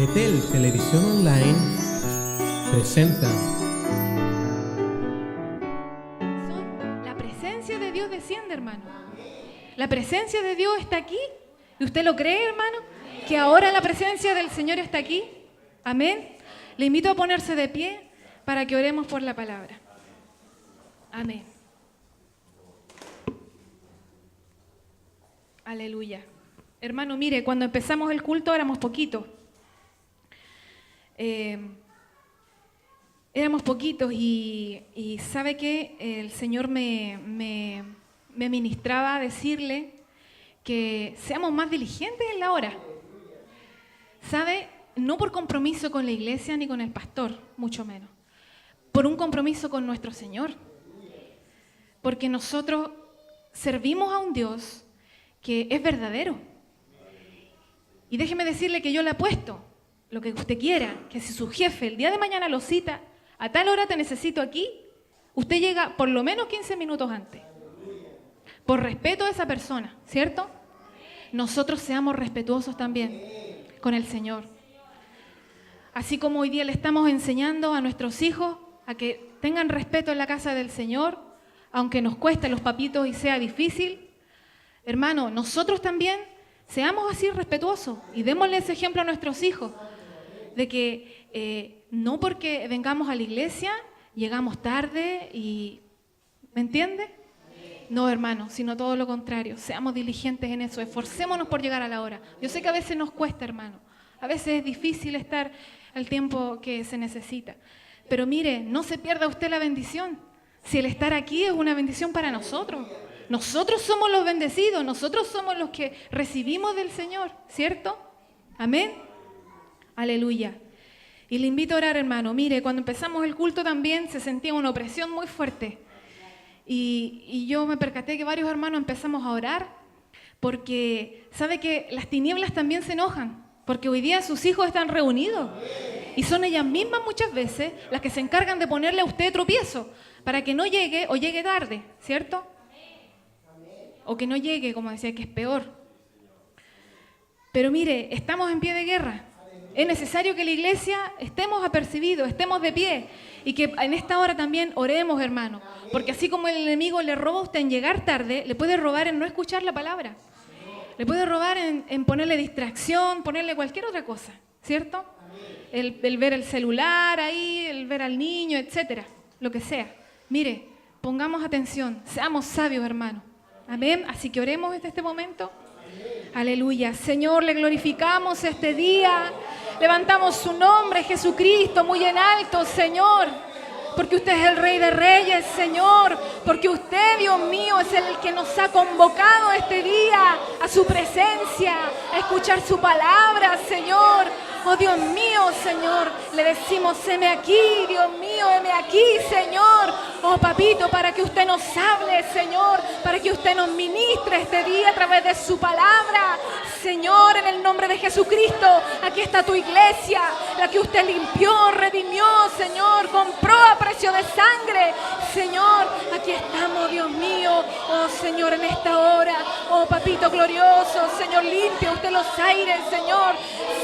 Betel Televisión Online presenta La presencia de Dios desciende, hermano. La presencia de Dios está aquí. ¿Y usted lo cree, hermano? Que ahora la presencia del Señor está aquí. Amén. Le invito a ponerse de pie para que oremos por la palabra. Amén. Aleluya. Hermano, mire, cuando empezamos el culto éramos poquitos. Éramos poquitos y ¿sabe qué? El Señor me ministraba a decirle que seamos más diligentes en la hora. ¿Sabe? No por compromiso con la iglesia ni con el pastor, mucho menos. Por un compromiso con nuestro Señor. Porque nosotros servimos a un Dios que es verdadero. Y déjeme decirle que yo le apuesto lo que usted quiera, que si su jefe el día de mañana lo cita, a tal hora te necesito aquí, usted llega por lo menos 15 minutos antes. Por respeto a esa persona, ¿cierto? Nosotros seamos respetuosos también con el Señor. Así como hoy día le estamos enseñando a nuestros hijos a que tengan respeto en la casa del Señor, aunque nos cueste a los papitos y sea difícil, hermano, nosotros también seamos así respetuosos y démosle ese ejemplo a nuestros hijos, de que no porque vengamos a la iglesia, llegamos tarde y... ¿Me entiende? No, hermano, sino todo lo contrario. Seamos diligentes en eso, esforcémonos por llegar a la hora. Yo sé que a veces nos cuesta, hermano. A veces es difícil estar al tiempo que se necesita. Pero mire, no se pierda usted la bendición. Si el estar aquí es una bendición para nosotros. Nosotros somos los bendecidos, nosotros somos los que recibimos del Señor, ¿cierto? Amén. Aleluya. Y le invito a orar, hermano. Mire, cuando empezamos el culto también se sentía una opresión muy fuerte. Y yo me percaté que varios hermanos empezamos a orar porque sabe que las tinieblas también se enojan, porque hoy día sus hijos están reunidos y son ellas mismas muchas veces las que se encargan de ponerle a usted tropiezo para que no llegue o llegue tarde, ¿cierto? O que no llegue, como decía, que es peor. Pero mire, estamos en pie de guerra. Es necesario que la iglesia estemos apercibidos, estemos de pie y que en esta hora también oremos, hermano. Porque así como el enemigo le roba a usted en llegar tarde, le puede robar en no escuchar la palabra. Le puede robar en ponerle distracción, ponerle cualquier otra cosa, ¿cierto? El ver el celular ahí, el ver al niño, etcétera, lo que sea. Mire, pongamos atención, seamos sabios, hermano. Amén. Así que oremos desde este momento. Aleluya. Señor, le glorificamos este día. Levantamos su nombre, Jesucristo, muy en alto, Señor. Porque usted es el Rey de Reyes, Señor. Porque usted, Dios mío, es el que nos ha convocado este día a su presencia, a escuchar su palabra, Señor. Oh Dios mío, Señor, le decimos, heme aquí, Dios mío, heme aquí, Señor. Oh papito, para que usted nos hable, Señor, para que usted nos ministre este día a través de su palabra. Señor, en el nombre de Jesucristo, aquí está tu iglesia, la que usted limpió, redimió, Señor, compró a precio de sangre. Señor, aquí estamos, Dios mío, oh Señor, en esta hora. Oh papito glorioso, Señor, limpia usted los aires, Señor.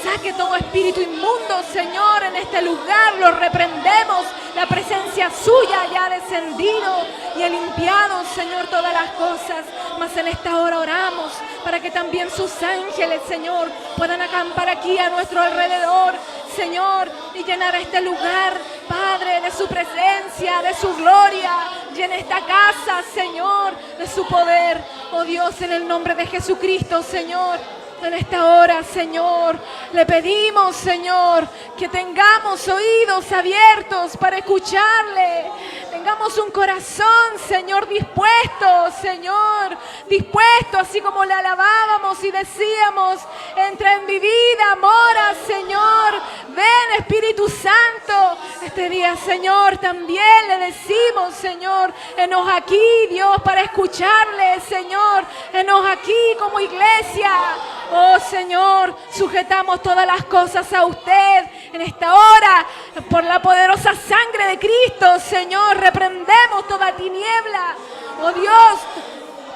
Saque todo espíritu inmundo, Señor, en este lugar. Lo reprendemos. La presencia suya ya ha descendido y ha limpiado, Señor, todas las cosas. Mas en esta hora oramos para que también sus ángeles, Señor, puedan acampar aquí a nuestro alrededor, Señor, y llenar este lugar, Padre, de su presencia, de su gloria. Llena esta casa, Señor, de su poder. Oh Dios, en el nombre de Jesucristo, Señor. En esta hora, Señor, le pedimos, Señor, que tengamos oídos abiertos para escucharle. Tengamos un corazón, Señor, dispuesto, Señor, dispuesto, así como le alabábamos y decíamos, entra en mi vida, mora, Señor, ven, Espíritu Santo. Este día, Señor, también le decimos, Señor, henos aquí, Dios, para escucharle, Señor, henos aquí como iglesia. Oh Señor, sujetamos todas las cosas a usted en esta hora. Por la poderosa sangre de Cristo, Señor, reprendemos toda tiniebla. Oh Dios,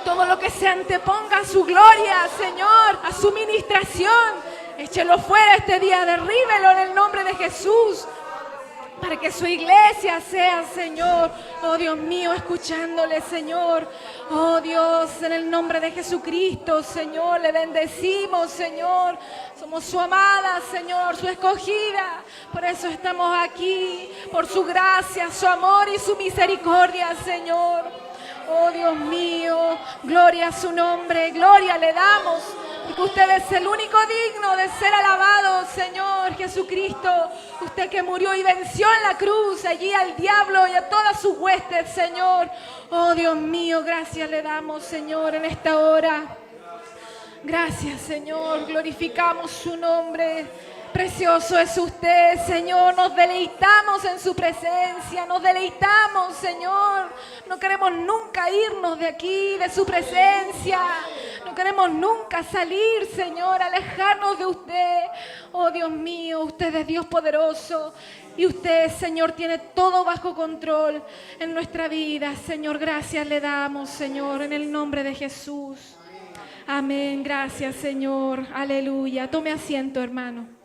todo lo que se anteponga a su gloria, Señor, a su ministración. Échelo fuera este día, derríbelo en el nombre de Jesús. Para que su iglesia sea, Señor, oh Dios mío, escuchándole, Señor. Oh Dios, en el nombre de Jesucristo, Señor, le bendecimos, Señor. Somos su amada, Señor, su escogida. Por eso estamos aquí, por su gracia, su amor y su misericordia, Señor. Oh Dios mío, gloria a su nombre, gloria le damos. Porque usted es el único digno de ser alabado, Señor Jesucristo. Usted que murió y venció en la cruz allí al diablo y a todas sus huestes, Señor. Oh Dios mío, gracias le damos, Señor, en esta hora. Gracias, Señor, glorificamos su nombre. Precioso es usted, Señor. Nos deleitamos en su presencia. Nos deleitamos, Señor. No queremos nunca irnos de aquí, de su presencia. No queremos nunca salir, Señor, alejarnos de usted. Oh, Dios mío, usted es Dios poderoso. Y usted, Señor, tiene todo bajo control en nuestra vida. Señor, gracias le damos, Señor, en el nombre de Jesús. Amén. Gracias, Señor. Aleluya. Tome asiento, hermano.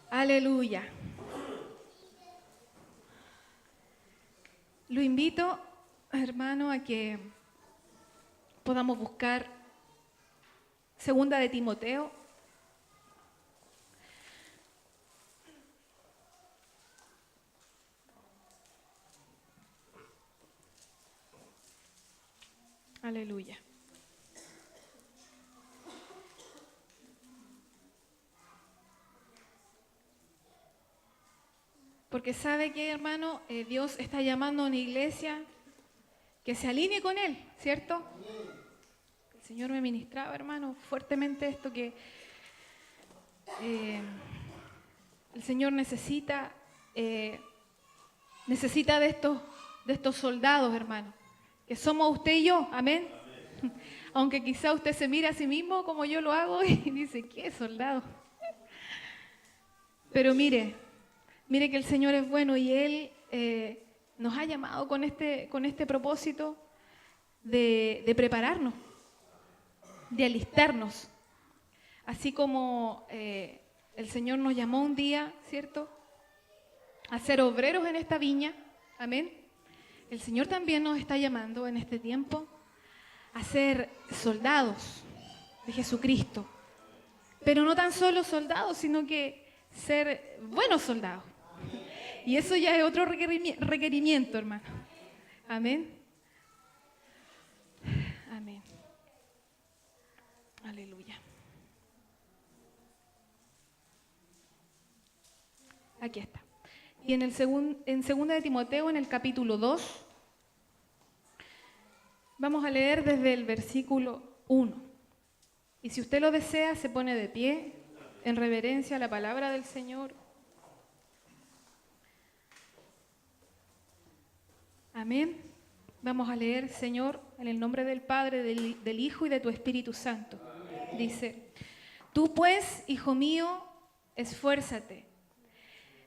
Aleluya. Lo invito, hermano, a que podamos buscar 2 de Timoteo. Aleluya. Porque sabe que, hermano, Dios está llamando a una iglesia que se alinee con Él, ¿cierto? El Señor me ministraba, hermano, fuertemente esto que el Señor necesita de estos soldados, hermano, que somos usted y yo, amén. Aunque quizá usted se mire a sí mismo como yo lo hago y dice, ¿qué soldado? Pero mire que el Señor es bueno y Él nos ha llamado con este propósito de prepararnos, de alistarnos. Así como el Señor nos llamó un día, ¿cierto?, a ser obreros en esta viña, amén. El Señor también nos está llamando en este tiempo a ser soldados de Jesucristo. Pero no tan solo soldados, sino que ser buenos soldados. Y eso ya es otro requerimiento, hermano. Amén. Amén. Aleluya. Aquí está. Y en 2 de Timoteo, en el capítulo 2, vamos a leer desde el versículo 1. Y si usted lo desea, se pone de pie en reverencia a la palabra del Señor. Amén. Vamos a leer, Señor, en el nombre del Padre, del Hijo y de tu Espíritu Santo. Dice, tú pues, hijo mío, esfuérzate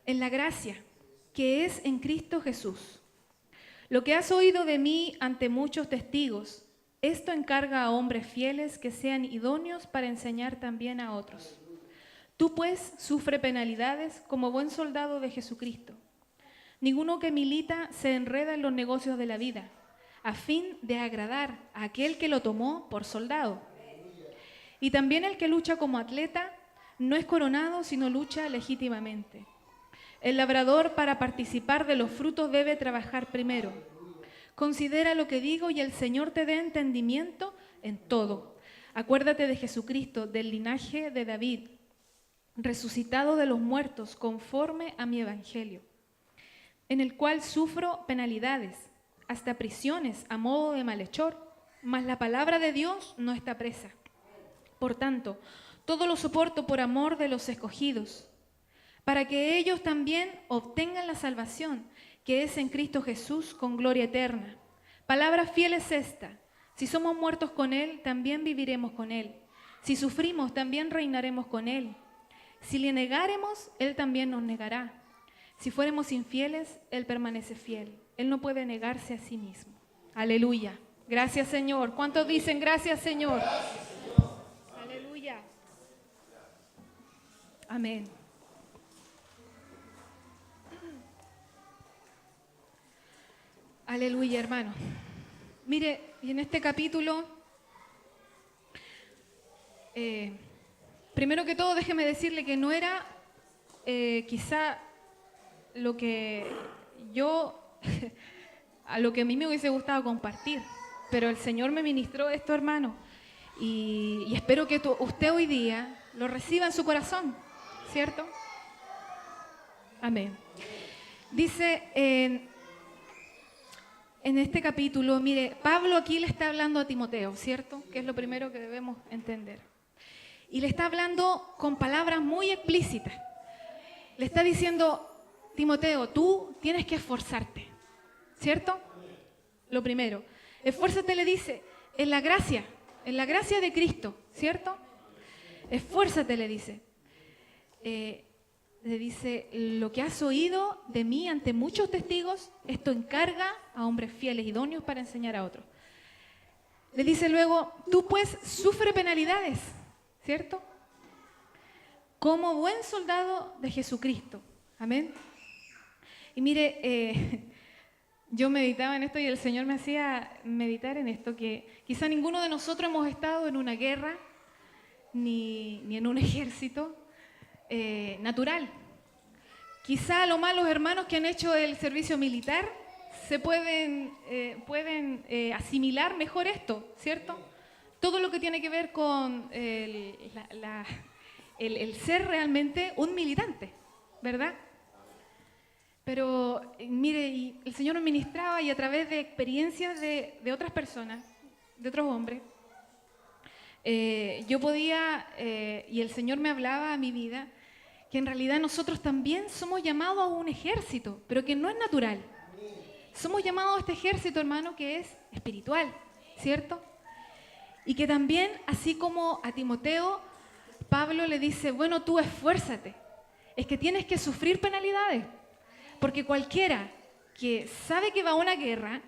en la gracia que es en Cristo Jesús. Lo que has oído de mí ante muchos testigos, esto encarga a hombres fieles que sean idóneos para enseñar también a otros. Tú pues sufre penalidades como buen soldado de Jesucristo. Ninguno que milita se enreda en los negocios de la vida, a fin de agradar a aquel que lo tomó por soldado. Y también el que lucha como atleta no es coronado, sino lucha legítimamente. El labrador, para participar de los frutos, debe trabajar primero. Considera lo que digo y el Señor te dé entendimiento en todo. Acuérdate de Jesucristo, del linaje de David, resucitado de los muertos, conforme a mi evangelio, en el cual sufro penalidades, hasta prisiones a modo de malhechor, mas la palabra de Dios no está presa. Por tanto, todo lo soporto por amor de los escogidos, para que ellos también obtengan la salvación que es en Cristo Jesús con gloria eterna. Palabra fiel es esta: si somos muertos con Él, también viviremos con Él. Si sufrimos, también reinaremos con Él. Si le negáremos, Él también nos negará. Si fuéramos infieles, Él permanece fiel. Él no puede negarse a sí mismo. Aleluya. Gracias, Señor. ¿Cuántos dicen gracias, Señor? Aleluya. Amén. Aleluya, hermano. Mire, y en este capítulo, primero que todo, déjeme decirle que no era quizá lo que a lo que a mí me hubiese gustado compartir, pero el Señor me ministró esto, hermano, y espero que usted hoy día lo reciba en su corazón, ¿cierto? Amén. Dice en este capítulo, mire, Pablo aquí le está hablando a Timoteo, ¿cierto? Que es lo primero que debemos entender. Y le está hablando con palabras muy explícitas. Le está diciendo, Timoteo, tú tienes que esforzarte, ¿cierto? Lo primero. Esfuérzate, le dice, en la gracia de Cristo, ¿cierto? Esfuérzate, le dice. Le dice, lo que has oído de mí ante muchos testigos, esto encarga a hombres fieles, idóneos para enseñar a otros. Le dice luego, tú pues sufre penalidades, ¿cierto? Como buen soldado de Jesucristo. Amén. Y mire, yo meditaba en esto y el Señor me hacía meditar en esto, que quizá ninguno de nosotros hemos estado en una guerra, ni en un ejército natural. Quizá a lo más los hermanos que han hecho el servicio militar se pueden asimilar mejor esto, ¿cierto? Todo lo que tiene que ver con el ser realmente un militante, ¿verdad? Pero mire, y el Señor nos ministraba y a través de experiencias de otras personas, de otros hombres, yo podía, y el Señor me hablaba a mi vida, que en realidad nosotros también somos llamados a un ejército, pero que no es natural. Somos llamados a este ejército, hermano, que es espiritual, ¿cierto? Y que también, así como a Timoteo, Pablo le dice, bueno, tú esfuérzate. Es que tienes que sufrir penalidades, porque cualquiera que sabe que va a una guerra,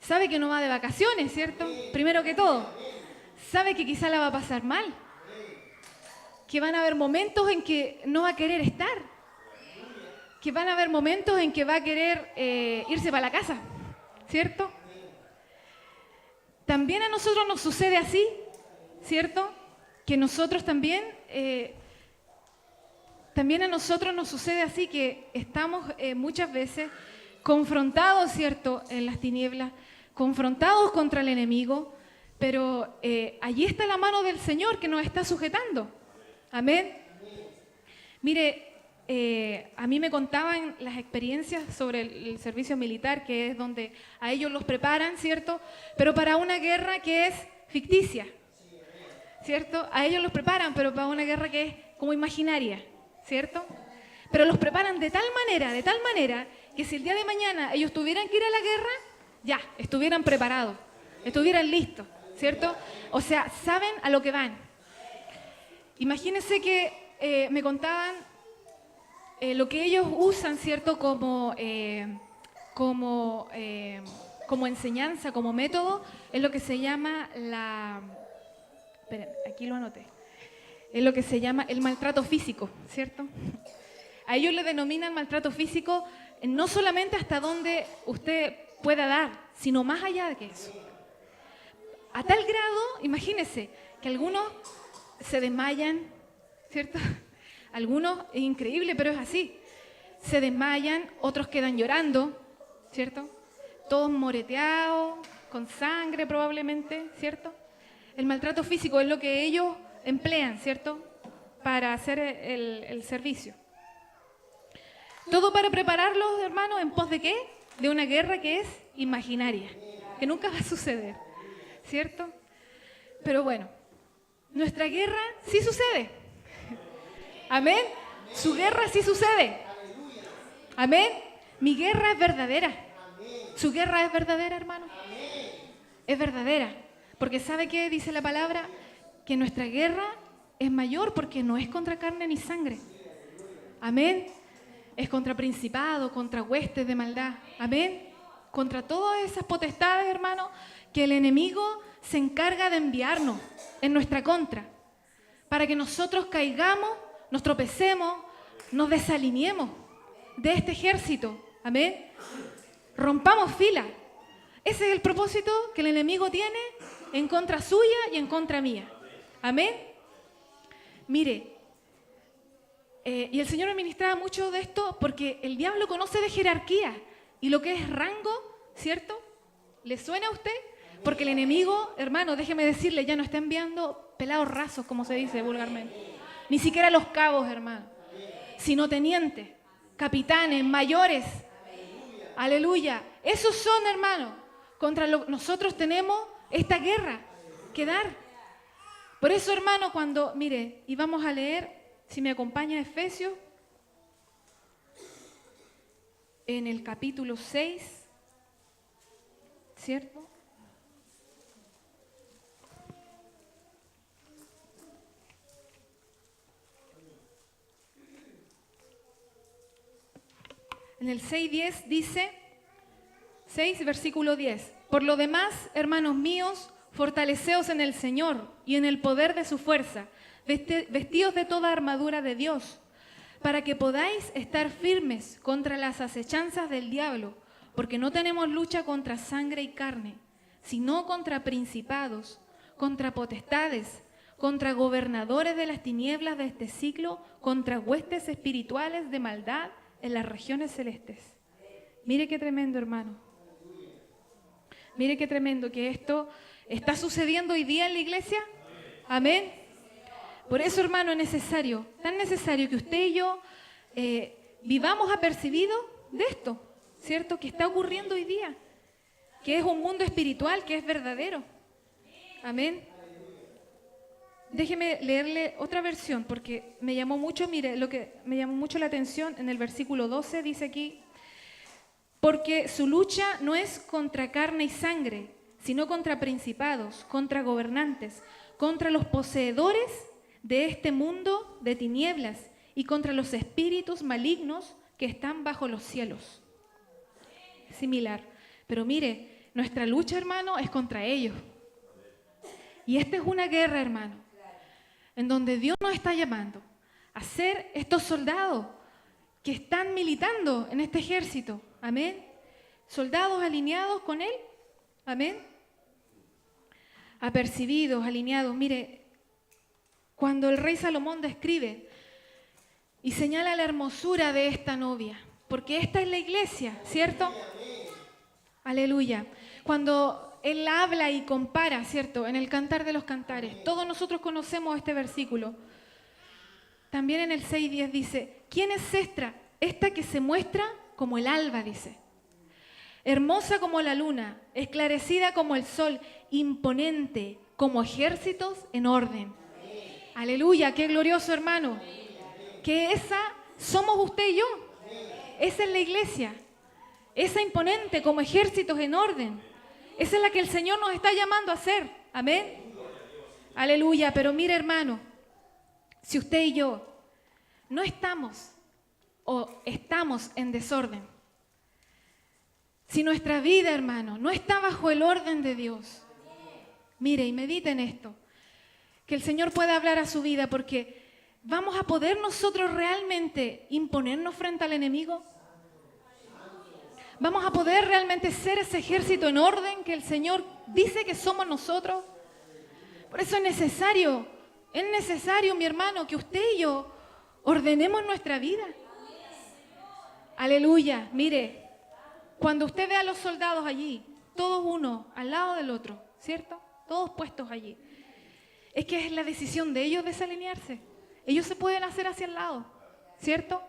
sabe que no va de vacaciones, ¿cierto? Primero que todo, sabe que quizá la va a pasar mal, que van a haber momentos en que no va a querer estar, que van a haber momentos en que va a querer irse para la casa, ¿cierto? También a nosotros nos sucede así, ¿cierto? Que nosotros también a nosotros nos sucede así, que estamos muchas veces confrontados, ¿cierto?, en las tinieblas, confrontados contra el enemigo, pero allí está la mano del Señor que nos está sujetando. Amén. Mire, a mí me contaban las experiencias sobre el servicio militar, que es donde a ellos los preparan, ¿cierto? Pero para una guerra que es ficticia, ¿cierto? A ellos los preparan, pero para una guerra que es como imaginaria, ¿cierto? Pero los preparan de tal manera, que si el día de mañana ellos tuvieran que ir a la guerra, ya, estuvieran preparados, estuvieran listos, ¿cierto? O sea, saben a lo que van. Imagínense que me contaban lo que ellos usan, ¿cierto? Como enseñanza, como método, es lo que se llama esperen, aquí lo anoté. Es lo que se llama el maltrato físico, ¿cierto? A ellos le denominan maltrato físico no solamente hasta donde usted pueda dar, sino más allá de eso. A tal grado, imagínense, que algunos se desmayan, ¿cierto? Algunos, es increíble, pero es así. Se desmayan, otros quedan llorando, ¿cierto? Todos moreteados, con sangre probablemente, ¿cierto? El maltrato físico es lo que ellos emplean, ¿cierto?, para hacer el servicio. Todo para prepararlos, hermanos, ¿en pos de qué? De una guerra que es imaginaria, que nunca va a suceder, ¿cierto? Pero bueno, nuestra guerra sí sucede. Amén. Su guerra sí sucede. Amén. Mi guerra es verdadera. ¿Su guerra es verdadera, hermano? Es verdadera. Porque ¿sabe qué dice la palabra? Que nuestra guerra es mayor porque no es contra carne ni sangre. Amén. Es contra principados, contra huestes de maldad. Amén. contra todas esas potestades, hermano, que el enemigo se encarga de enviarnos en nuestra contra, para que nosotros caigamos, nos tropecemos, nos desalineemos de este ejército. Amén. Rompamos fila. Ese es el propósito que el enemigo tiene en contra suya y en contra mía. Amén. Mire, y el Señor me ministraba mucho de esto porque el diablo conoce de jerarquía y lo que es rango, ¿cierto? ¿Le suena a usted? Porque el enemigo, hermano, déjeme decirle, ya no está enviando pelados rasos, como se dice vulgarmente. Ni siquiera los cabos, hermano, sino tenientes, capitanes, mayores. Aleluya. Esos son, hermano, contra lo que nosotros tenemos esta guerra que dar. Por eso, hermano, cuando, mire, y vamos a leer, si me acompaña Efesios, en el capítulo 6, ¿cierto? En el 6:10 dice, 6 versículo 10, por lo demás, hermanos míos, fortaleceos en el Señor y en el poder de su fuerza, vestidos de toda armadura de Dios, para que podáis estar firmes contra las acechanzas del diablo, porque no tenemos lucha contra sangre y carne, sino contra principados, contra potestades, contra gobernadores de las tinieblas de este siglo, contra huestes espirituales de maldad en las regiones celestes. Mire qué tremendo, hermano. Mire qué tremendo que esto está sucediendo hoy día en la iglesia. Amén. Por eso, hermano, es necesario, tan necesario que usted y yo vivamos apercibidos de esto, ¿cierto? Que está ocurriendo hoy día, que es un mundo espiritual, que es verdadero. Amén. Déjeme leerle otra versión porque me llamó mucho, mire, lo que me llamó mucho la atención en el versículo 12 dice aquí, porque su lucha no es contra carne y sangre, sino contra principados, contra gobernantes, contra los poseedores de este mundo de tinieblas y contra los espíritus malignos que están bajo los cielos. Similar. Pero mire, nuestra lucha, hermano, es contra ellos. Y esta es una guerra, hermano, en donde Dios nos está llamando a ser estos soldados que están militando en este ejército. Amén. Soldados alineados con Él. Amén. Apercibidos, alineados. Mire, cuando el rey Salomón describe y señala la hermosura de esta novia, porque esta es la iglesia, ¿cierto? Aleluya. Cuando él habla y compara, ¿cierto? En el Cantar de los Cantares, todos nosotros conocemos este versículo. También en el 6:10 dice, ¿quién es esta que se muestra como el alba, dice? Hermosa como la luna, esclarecida como el sol, imponente como ejércitos en orden. Aleluya, qué glorioso, hermano. Que esa somos usted y yo. Esa es la iglesia. Esa imponente como ejércitos en orden. Esa es la que el Señor nos está llamando a hacer. Amén. Aleluya, pero mire, hermano, si usted y yo no estamos o estamos en desorden, si nuestra vida, hermano, no está bajo el orden de Dios, mire y medite en esto, que el Señor pueda hablar a su vida, porque ¿vamos a poder nosotros realmente imponernos frente al enemigo? ¿Vamos a poder realmente ser ese ejército en orden que el Señor dice que somos nosotros? Por eso es necesario, mi hermano, que usted y yo ordenemos nuestra vida. Aleluya, mire, cuando usted ve a los soldados allí, todos uno al lado del otro, ¿cierto? Todos puestos allí. Es que es la decisión de ellos desalinearse. Ellos se pueden hacer hacia el lado, ¿cierto?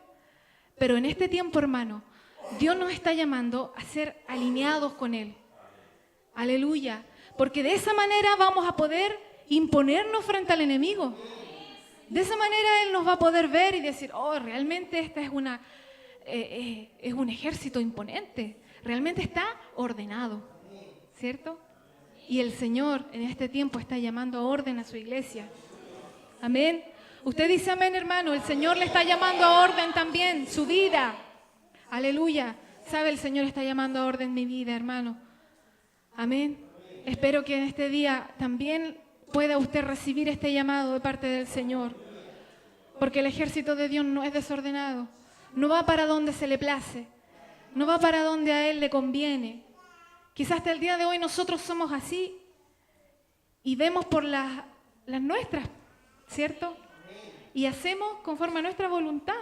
Pero en este tiempo, hermano, Dios nos está llamando a ser alineados con Él. Aleluya. Porque de esa manera vamos a poder imponernos frente al enemigo. De esa manera Él nos va a poder ver y decir, oh, realmente esta es un ejército imponente. Realmente está ordenado, ¿cierto? Y el Señor en este tiempo está llamando a orden a su iglesia. Amén. Usted dice amén, hermano. El Señor le está llamando a orden también su vida. Aleluya. Sabe, el Señor está llamando a orden mi vida, hermano. Amén. Espero que en este día también pueda usted recibir este llamado de parte del Señor. Porque el ejército de Dios no es desordenado. No va para donde se le place. No va para donde a Él le conviene. Quizás hasta el día de hoy nosotros somos así y vemos por las nuestras, ¿cierto? Y hacemos conforme a nuestra voluntad.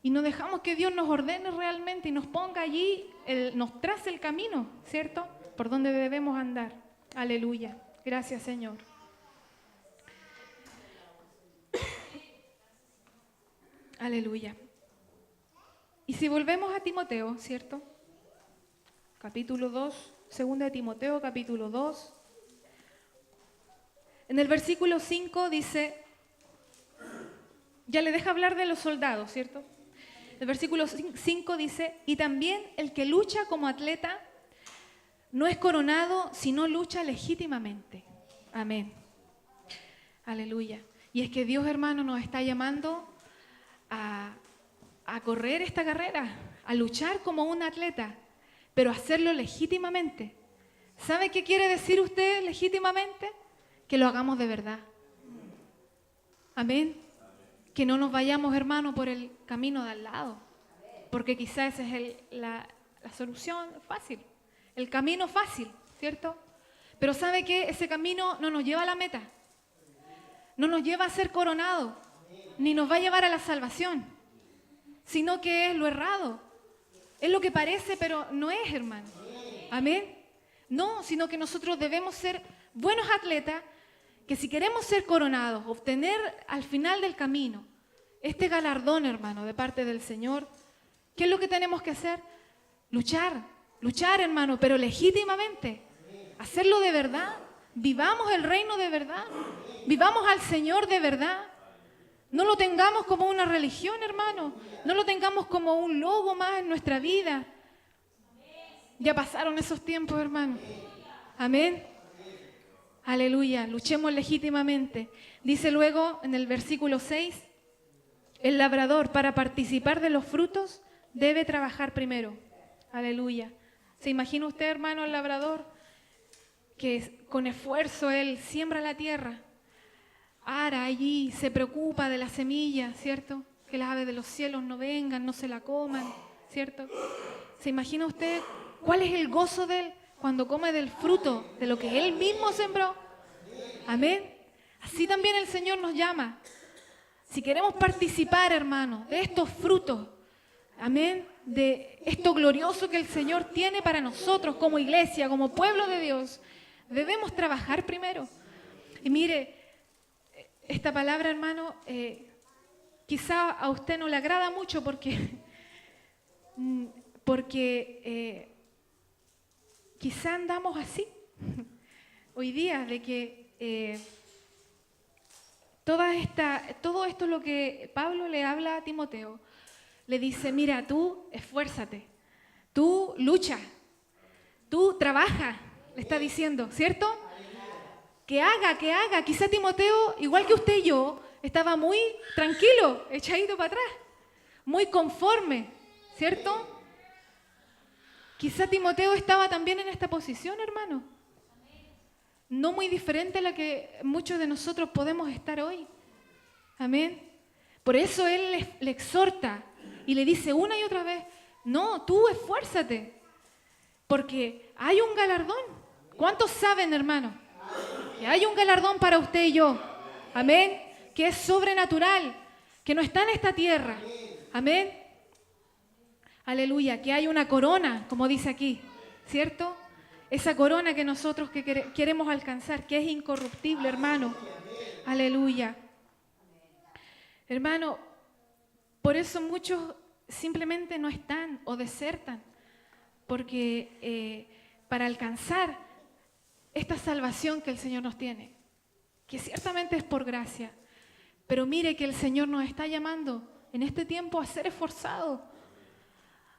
Y no dejamos que Dios nos ordene realmente y nos ponga allí, nos trace el camino, ¿cierto? Por donde debemos andar. Aleluya. Gracias, Señor. Aleluya. Y si volvemos a Timoteo, ¿cierto? Capítulo 2, 2 de Timoteo, capítulo 2. En el versículo 5 dice, ya le deja hablar de los soldados, ¿cierto? El versículo 5 dice, y también el que lucha como atleta no es coronado si no lucha legítimamente. Amén. Aleluya. Y es que Dios, hermano, nos está llamando a correr esta carrera, a luchar como un atleta, pero hacerlo legítimamente. ¿Sabe qué quiere decir usted legítimamente? Que lo hagamos de verdad. Amén. Que no nos vayamos, hermano, por el camino de al lado, porque quizás esa es la solución fácil, el camino fácil, ¿cierto? Pero ¿sabe qué? Ese camino no nos lleva a la meta, no nos lleva a ser coronados, ni nos va a llevar a la salvación, sino que es lo errado, es lo que parece, pero no es, hermano. Amén. No, sino que nosotros debemos ser buenos atletas, que si queremos ser coronados, obtener al final del camino este galardón, hermano, de parte del Señor, ¿qué es lo que tenemos que hacer? Luchar, hermano, pero legítimamente, hacerlo de verdad. Vivamos el reino de verdad, vivamos al Señor de verdad. No lo tengamos como una religión, hermano, no lo tengamos como un logo más en nuestra vida. Ya pasaron esos tiempos, hermano. Amén. Aleluya, luchemos legítimamente. Dice luego en el versículo 6, el labrador para participar de los frutos debe trabajar primero. Aleluya. ¿Se imagina usted, hermano, el labrador? Que con esfuerzo él siembra la tierra, ara allí, se preocupa de la semilla, ¿cierto? Que las aves de los cielos no vengan, no se la coman, ¿cierto? ¿Se imagina usted cuál es el gozo de él? Cuando come del fruto de lo que Él mismo sembró. Amén. Así también el Señor nos llama. Si queremos participar, hermano, de estos frutos, amén, de esto glorioso que el Señor tiene para nosotros como iglesia, como pueblo de Dios, debemos trabajar primero. Y mire, esta palabra, hermano, quizá a usted no le agrada mucho porque quizá andamos así hoy día, de que todo esto es lo que Pablo le habla a Timoteo. Le dice, mira, tú esfuérzate, tú lucha, tú trabaja, le está diciendo, ¿cierto? Que haga. Quizá Timoteo, igual que usted y yo, estaba muy tranquilo, echadito para atrás, muy conforme, ¿cierto? Quizá Timoteo estaba también en esta posición, hermano. No muy diferente a la que muchos de nosotros podemos estar hoy. Amén. Por eso él le exhorta y le dice una y otra vez, no, tú esfuérzate, porque hay un galardón. ¿Cuántos saben, hermano? Que hay un galardón para usted y yo. Amén. Que es sobrenatural, que no está en esta tierra. Amén. Aleluya, que hay una corona, como dice aquí, ¿cierto? Esa corona que nosotros queremos alcanzar, que es incorruptible, hermano. Aleluya. Hermano, por eso muchos simplemente no están o desertan, porque para alcanzar esta salvación que el Señor nos tiene, que ciertamente es por gracia, pero mire que el Señor nos está llamando en este tiempo a ser esforzados,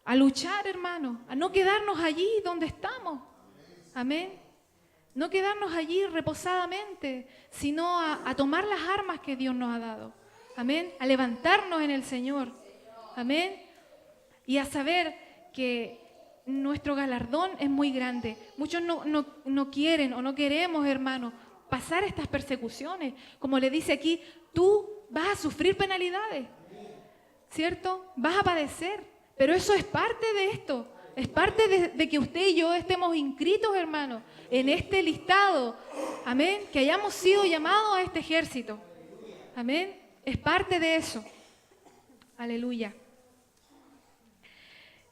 a luchar, hermano, a no quedarnos allí donde estamos. Amén. No quedarnos allí reposadamente, sino a tomar las armas que Dios nos ha dado. Amén. A levantarnos en el Señor. Amén. Y a saber que nuestro galardón es muy grande. Muchos no quieren o no queremos, hermano, pasar estas persecuciones. Como le dice aquí, tú vas a sufrir penalidades, ¿cierto? Vas a padecer, pero eso es parte de esto. Es parte de que usted y yo estemos inscritos, hermano, en este listado. Amén. Que hayamos sido llamados a este ejército. Amén. Es parte de eso. Aleluya.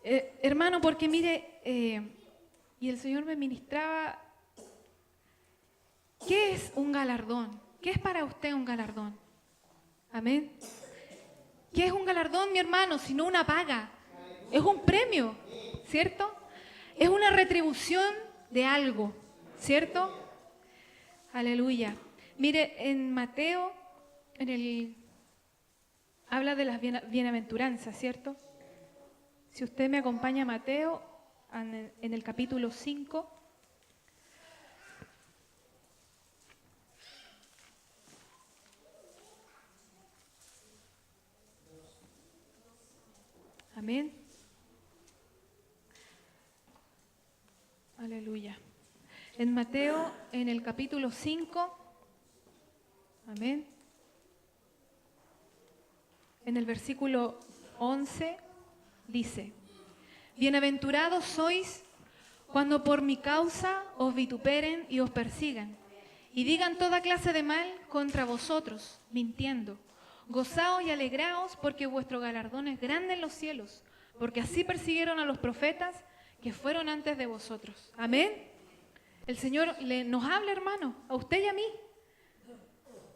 Hermano, porque mire, y el Señor me ministraba, ¿qué es un galardón? ¿Qué es para usted un galardón? Amén. ¿Qué es un galardón, mi hermano? Sino una paga. Es un premio, ¿cierto? Es una retribución de algo, ¿cierto? Aleluya. Mire, en Mateo, habla de las bienaventuranzas, ¿cierto? Si usted me acompaña a Mateo, en el capítulo 5. Amén. Aleluya. En Mateo, en el capítulo 5, amén. En el versículo 11 dice: bienaventurados sois cuando por mi causa os vituperen y os persigan, y digan toda clase de mal contra vosotros, mintiendo. Gozaos y alegraos, porque vuestro galardón es grande en los cielos, porque así persiguieron a los profetas que fueron antes de vosotros. Amén. El Señor nos habla, hermano, a usted y a mí.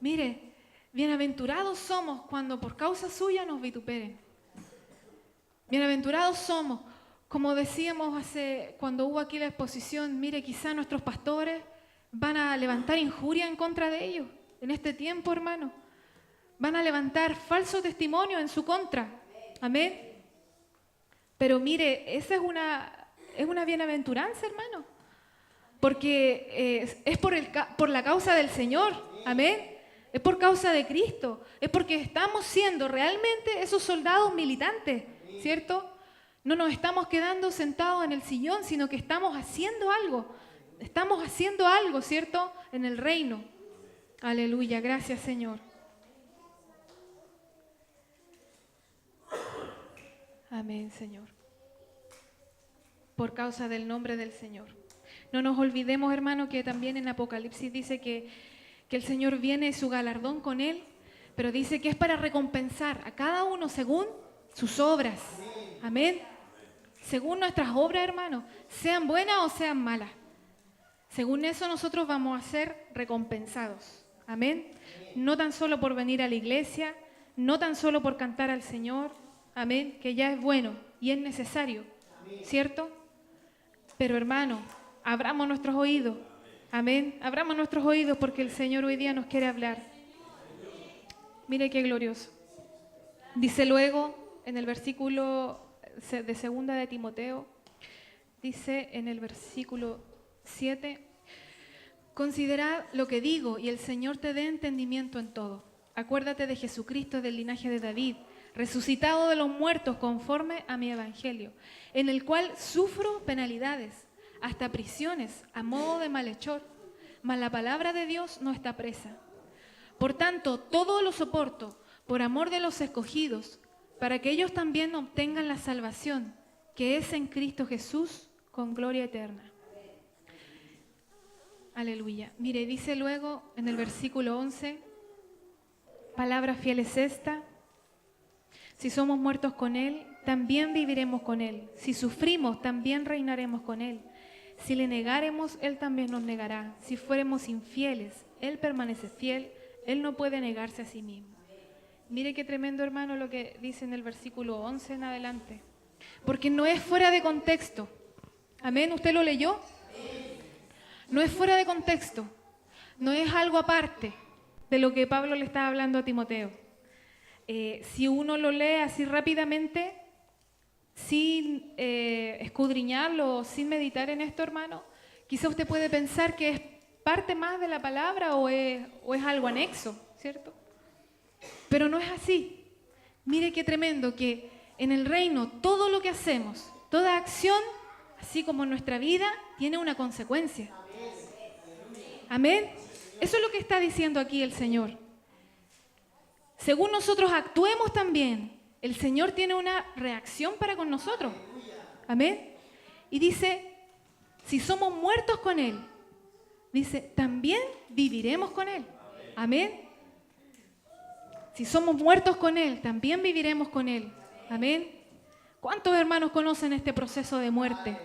Mire, bienaventurados somos cuando por causa suya nos vituperen. Bienaventurados somos, como decíamos cuando hubo aquí la exposición, mire, quizá nuestros pastores van a levantar injuria en contra de ellos en este tiempo, hermano. Van a levantar falso testimonio en su contra. Amén. Pero mire, esa es una bienaventuranza, hermano. Porque es por la causa del Señor. Amén. Es por causa de Cristo. Es porque estamos siendo realmente esos soldados militantes, ¿cierto? No nos estamos quedando sentados en el sillón, sino que estamos haciendo algo. Estamos haciendo algo, ¿cierto? En el reino. Aleluya. Gracias, Señor. Amén, Señor. Por causa del nombre del Señor. No nos olvidemos, hermano, que también en Apocalipsis dice que el Señor viene su galardón con Él, pero dice que es para recompensar a cada uno según sus obras. Amén. Según nuestras obras, hermano, sean buenas o sean malas. Según eso nosotros vamos a ser recompensados. Amén. No tan solo por venir a la iglesia, no tan solo por cantar al Señor. Amén, que ya es bueno y es necesario, ¿cierto? Pero hermano, abramos nuestros oídos, amén, abramos nuestros oídos porque el Señor hoy día nos quiere hablar. Mire qué glorioso. Dice luego en el versículo de 2 de Timoteo, dice en el versículo 7, considerad lo que digo y el Señor te dé entendimiento en todo. Acuérdate de Jesucristo del linaje de David, resucitado de los muertos conforme a mi evangelio, en el cual sufro penalidades, hasta prisiones, a modo de malhechor, mas la palabra de Dios no está presa. Por tanto, todo lo soporto por amor de los escogidos, para que ellos también obtengan la salvación, que es en Cristo Jesús, con gloria eterna. Aleluya. Mire, dice luego en el versículo 11, palabra fiel es esta: si somos muertos con Él, también viviremos con Él. Si sufrimos, también reinaremos con Él. Si le negáremos, Él también nos negará. Si fuéramos infieles, Él permanece fiel. Él no puede negarse a sí mismo. Mire qué tremendo, hermano, lo que dice en el versículo 11 en adelante. Porque no es fuera de contexto. Amén, ¿usted lo leyó? No es fuera de contexto. No es algo aparte de lo que Pablo le estaba hablando a Timoteo. Si uno lo lee así rápidamente, sin escudriñarlo, sin meditar en esto, hermano, quizá usted puede pensar que es parte más de la palabra o es algo anexo, ¿cierto? Pero no es así. Mire qué tremendo que en el reino todo lo que hacemos, Toda acción, así como en nuestra vida, tiene una consecuencia. Amén. Eso es lo que está diciendo aquí el Señor. Según nosotros actuemos también, el Señor tiene una reacción para con nosotros. Amén. Y dice, si somos muertos con Él, dice, también viviremos con Él. Amén. Si somos muertos con Él, también viviremos con Él. Amén. ¿Cuántos hermanos conocen este proceso de muerte?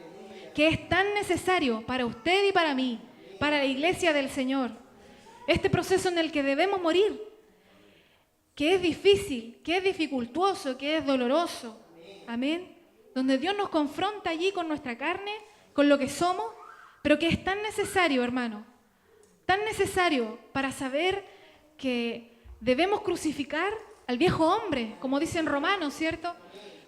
Que es tan necesario para usted y para mí, para la iglesia del Señor. Este proceso en el que debemos morir, que es difícil, que es dificultuoso, que es doloroso. Amén. Donde Dios nos confronta allí con nuestra carne, con lo que somos, pero que es tan necesario, hermano, tan necesario para saber que debemos crucificar al viejo hombre, como dice en Romanos, ¿cierto?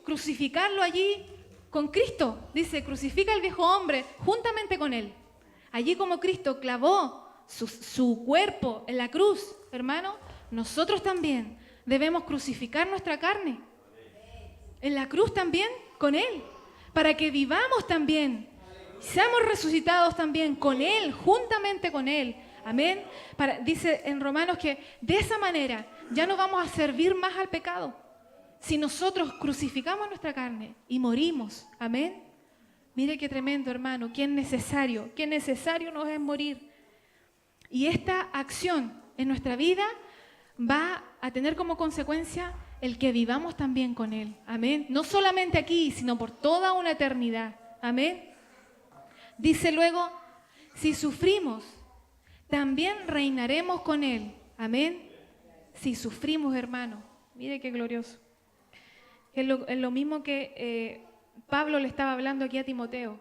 Crucificarlo allí con Cristo. Dice, crucifica al viejo hombre juntamente con Él. Allí como Cristo clavó su cuerpo en la cruz, hermano, nosotros también debemos crucificar nuestra carne. En la cruz también con Él, para que vivamos también, seamos resucitados también con Él, juntamente con Él. Amén. Dice en Romanos que de esa manera ya no vamos a servir más al pecado. Si nosotros crucificamos nuestra carne y morimos. Amén. Mire qué tremendo, hermano, qué necesario nos es morir. Y esta acción en nuestra vida va a tener como consecuencia el que vivamos también con Él. Amén. No solamente aquí, sino por toda una eternidad. Amén. Dice luego, si sufrimos, también reinaremos con Él. Amén. Si sufrimos, hermano. Mire qué glorioso. Es lo mismo que Pablo le estaba hablando aquí a Timoteo.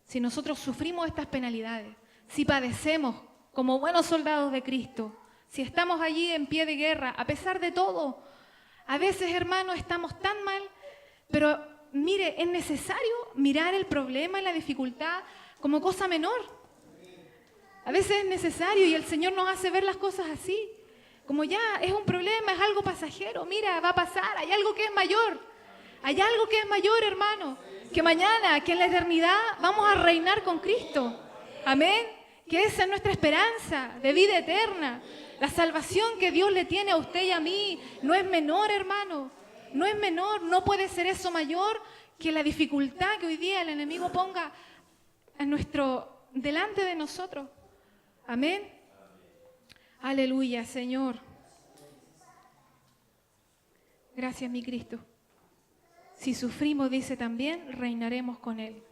Si nosotros sufrimos estas penalidades, si padecemos como buenos soldados de Cristo, si estamos allí en pie de guerra, a pesar de todo, a veces, hermano, estamos tan mal, pero mire, es necesario mirar el problema y la dificultad como cosa menor. A veces es necesario y el Señor nos hace ver las cosas así. Como ya es un problema, es algo pasajero, mira, va a pasar, hay algo que es mayor. Hay algo que es mayor, hermano, que mañana, que en la eternidad vamos a reinar con Cristo. Amén. Que esa es nuestra esperanza de vida eterna. La salvación que Dios le tiene a usted y a mí no es menor, hermano. No es menor, no puede ser eso mayor que la dificultad que hoy día el enemigo ponga delante de nosotros. Amén. Aleluya, Señor. Gracias, mi Cristo. Si sufrimos, dice también, reinaremos con Él.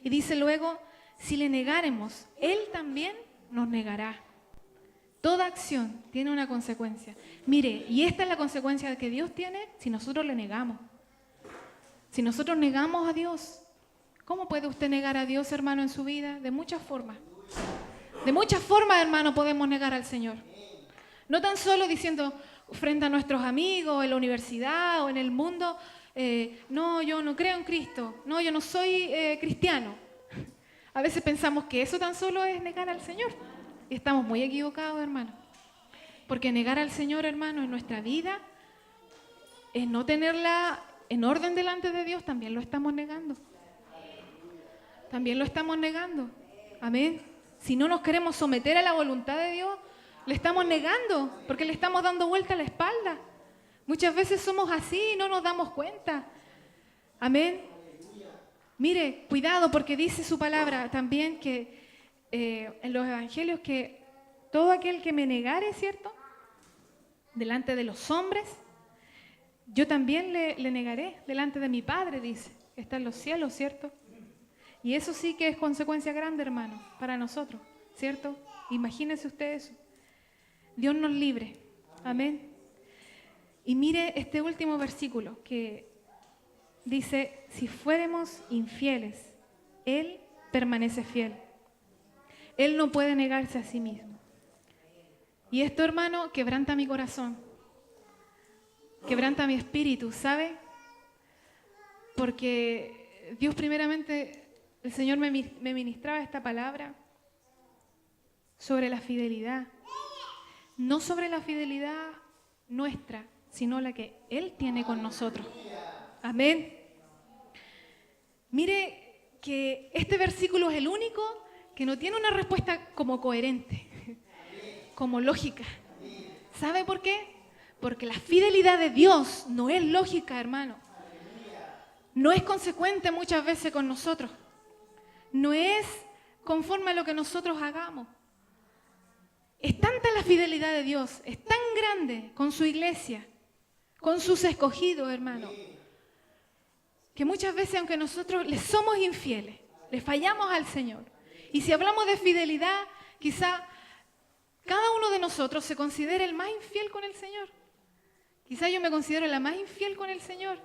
Y dice luego, si le negáremos, Él también nos negará. Toda acción tiene una consecuencia. Mire, y esta es la consecuencia que Dios tiene si nosotros le negamos. Si nosotros negamos a Dios, ¿cómo puede usted negar a Dios, hermano, en su vida? De muchas formas. De muchas formas, hermano, podemos negar al Señor. No tan solo diciendo frente a nuestros amigos, en la universidad o en el mundo, no, yo no creo en Cristo, no, yo no soy cristiano. A veces pensamos que eso tan solo es negar al Señor. Y estamos muy equivocados, hermano. Porque negar al Señor, hermano, en nuestra vida, es no tenerla en orden delante de Dios, también lo estamos negando. También lo estamos negando. Amén. Si no nos queremos someter a la voluntad de Dios, le estamos negando, porque le estamos dando vuelta a la espalda. Muchas veces somos así y no nos damos cuenta. Amén. Mire, cuidado, porque dice su palabra también que en los evangelios que todo aquel que me negare, ¿cierto? Delante de los hombres, yo también le negaré delante de mi Padre, dice, que está en los cielos, ¿cierto? Y eso sí que es consecuencia grande, hermano, para nosotros, ¿cierto? Imagínense usted eso. Dios nos libre. Amén. Y mire este último versículo que dice, si fuéramos infieles, Él permanece fiel. Él no puede negarse a sí mismo. Y esto, hermano, quebranta mi corazón. Quebranta mi espíritu, ¿sabe? Porque Dios primeramente, el Señor me ministraba esta palabra sobre la fidelidad. No sobre la fidelidad nuestra, sino la que Él tiene con nosotros. Amén. Mire que este versículo es el único que no tiene una respuesta como coherente, como lógica. ¿Sabe por qué? Porque la fidelidad de Dios no es lógica, hermano. No es consecuente muchas veces con nosotros. No es conforme a lo que nosotros hagamos. Es tanta la fidelidad de Dios, es tan grande con su iglesia, con sus escogidos, hermano, que muchas veces, aunque nosotros le somos infieles, le fallamos al Señor. Y si hablamos de fidelidad, quizá cada uno de nosotros se considere el más infiel con el Señor. Quizá yo me considero la más infiel con el Señor.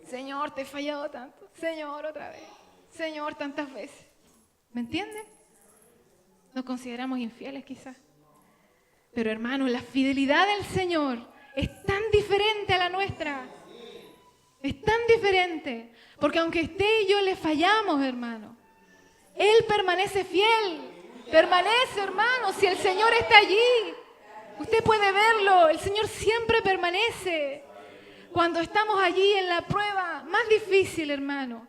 Señor, te he fallado tanto. Señor, otra vez. Señor, tantas veces. ¿Me entiendes? Nos consideramos infieles quizás. Pero hermano, la fidelidad del Señor es tan diferente a la nuestra. Es tan diferente. Porque aunque usted y yo le fallamos, hermano, Él permanece fiel. Permanece, hermano, si el Señor está allí. Usted puede verlo, el Señor siempre permanece. Cuando estamos allí en la prueba más difícil, hermano,